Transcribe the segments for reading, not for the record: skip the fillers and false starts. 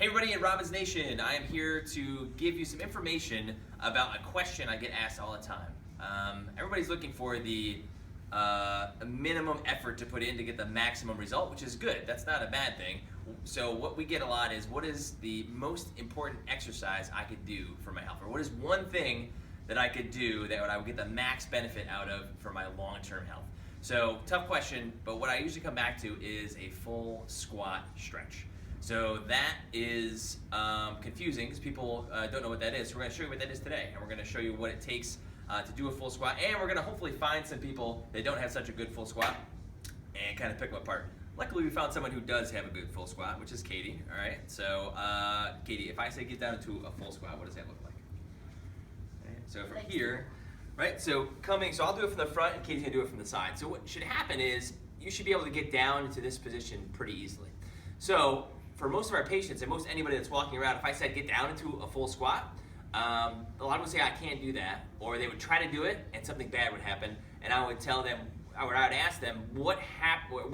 Hey everybody at Robbins Nation, I am here to give you some information about a question I get asked all the time. Everybody's looking for the minimum effort to put in to get the maximum result, which is good. That's not a bad thing. So what we get a lot is, what is the most important exercise I could do for my health? Or what is one thing that I could do that I would get the max benefit out of for my long-term health? So tough question, but what I usually come back to is a full squat stretch. So that is confusing because people don't know what that is. So we're going to show you what that is today, and we're going to show you what it takes to do a full squat, and we're going to hopefully find some people that don't have such a good full squat and kind of pick them apart. Luckily, we found someone who does have a good full squat, which is Katie. All right. So Katie, if I say get down into a full squat, what does that look like? Okay. So from here, right? So so I'll do it from the front, and Katie's going to do it from the side. So what should happen is you should be able to get down into this position pretty easily. So for most of our patients and most anybody that's walking around, if I said get down into a full squat, a lot of them would say I can't do that, or they would try to do it and something bad would happen, and I would tell them, I would ask them, when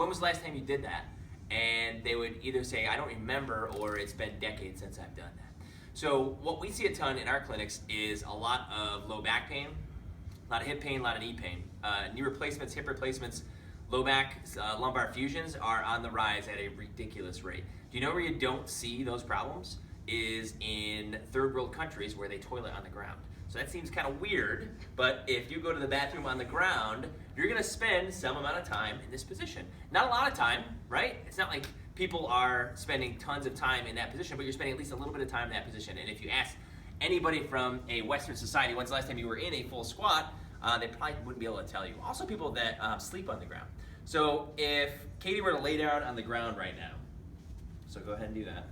was the last time you did that? And they would either say I don't remember, or it's been decades since I've done that. So what we see a ton in our clinics is a lot of low back pain, a lot of hip pain, a lot of knee pain, knee replacements, hip replacements. Low back, lumbar fusions are on the rise at a ridiculous rate. Do you know where you don't see those problems? Is in third world countries where they toilet on the ground. So that seems kind of weird, but if you go to the bathroom on the ground, you're gonna spend some amount of time in this position. Not a lot of time, right? It's not like people are spending tons of time in that position, but you're spending at least a little bit of time in that position. And if you ask anybody from a Western society, when's the last time you were in a full squat, they probably wouldn't be able to tell you. Also people that sleep on the ground. So if Katie were to lay down on the ground right now, so go ahead and do that,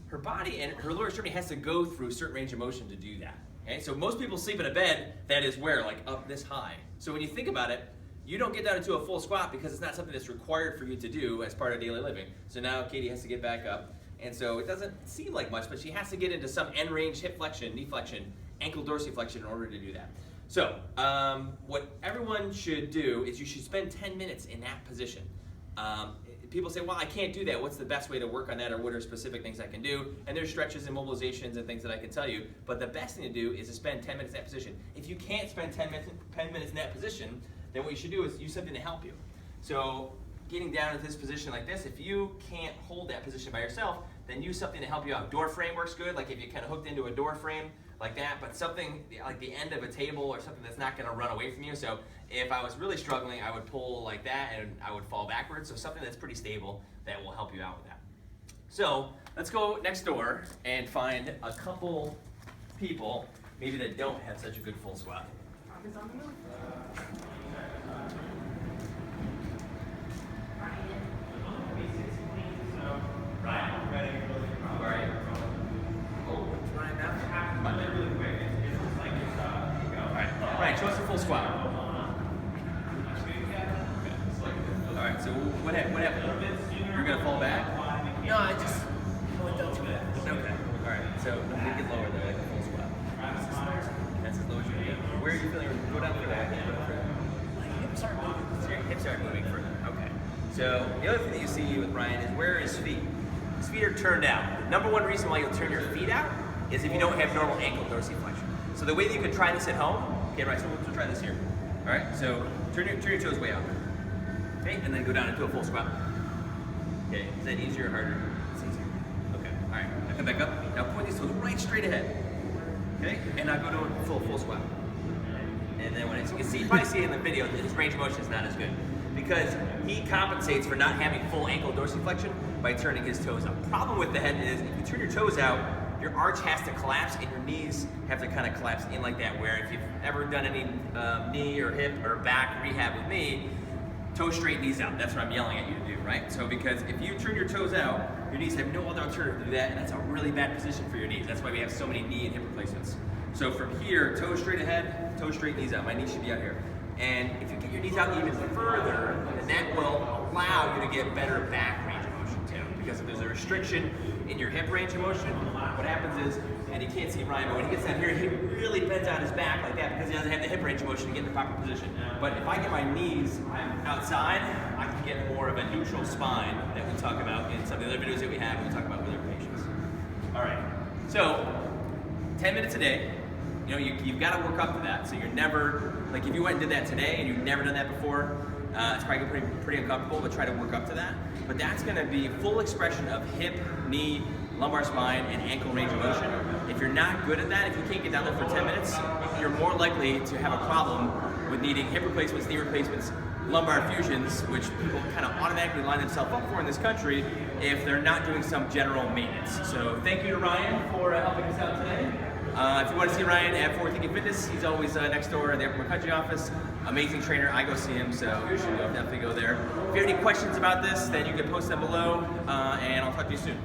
her body and her lower extremity has to go through a certain range of motion to do that. Okay? So most people sleep in a bed that is where? Like up this high. So when you think about it, you don't get down into a full squat because it's not something that's required for you to do as part of daily living. So now Katie has to get back up. And so it doesn't seem like much, but she has to get into some end range hip flexion, knee flexion, ankle dorsiflexion in order to do that. So what everyone should do is you should spend 10 minutes in that position. People say, well, I can't do that. What's the best way to work on that, or what are specific things I can do? And there's stretches and mobilizations and things that I can tell you. But the best thing to do is to spend 10 minutes in that position. If you can't spend 10 minutes in that position, then what you should do is use something to help you. So getting down into this position like this, if you can't hold that position by yourself, then use something to help you out. Door frame works good, like if you kind of hooked into a door frame like that, but something like the end of a table or something that's not going to run away from you. So if I was really struggling, I would pull like that and I would fall backwards. So something that's pretty stable that will help you out with that. So let's go next door and find a couple people maybe that don't have such a good full squat. Ryan, ready? All right. Oh, Ryan, now? Really quick. It's just like it's, all right. Ryan, show us a full squat. All right, so what happened? You're going to fall back? No, I just went down too fast. Okay. All right, so we get lower there, like a full squat. That's as low as you can get. Where are you feeling? Go down further. My hips aren't moving. So your hips aren't moving further. Okay. So the other thing that you see with Ryan is where are his feet? His feet are turned out. The number one reason why you'll turn your feet out is if you don't have normal ankle dorsiflexion. So the way that you can try this at home, okay, right, so we'll try this here. All right, so turn your toes way out. Okay, and then go down into a full squat. Okay, is that easier or harder? It's easier. Okay, all right, now come back up. Now point these toes right straight ahead. Okay, and now go to a full squat. And then as you can see, you probably see it in the video, his range of motion is not as good because he compensates for not having full ankle dorsiflexion by turning his toes up. Problem with the head is if you turn your toes out, your arch has to collapse and your knees have to kind of collapse in like that, where if you've ever done any knee or hip or back rehab with me, toe straight, knees out. That's what I'm yelling at you to do, right? So because if you turn your toes out, your knees have no other alternative to do that, and that's a really bad position for your knees. That's why we have so many knee and hip replacements. So from here, toes straight ahead, toe straight, knees out. My knees should be out here. And if you get your knees out even further, then that will allow you to get better back range of motion too. Because if there's a restriction in your hip range of motion, what happens is, and you can't see Ryan, but when he gets down here, he really bends out his back like that because he doesn't have the hip range of motion to get in the proper position. But if I get my knees outside, I can get more of a neutral spine that we talk about in some of the other videos that we have, we talk about with our patients. So, 10 minutes a day. You know, you've got to work up to that. So you're never, like if you went and did that today and you've never done that before, it's probably pretty uncomfortable, but try to work up to that. But that's going to be full expression of hip, knee, lumbar spine, and ankle range of motion. If you're not good at that, if you can't get down there for 10 minutes, you're more likely to have a problem with needing hip replacements, knee replacements, lumbar fusions, which people kind of automatically line themselves up for in this country if they're not doing some general maintenance. So thank you to Ryan for helping us out today. If you want to see Ryan at Forward Thinking Fitness, he's always next door at the Upper Country office. Amazing trainer, I go see him, so you should definitely go there. If you have any questions about this, then you can post them below, and I'll talk to you soon.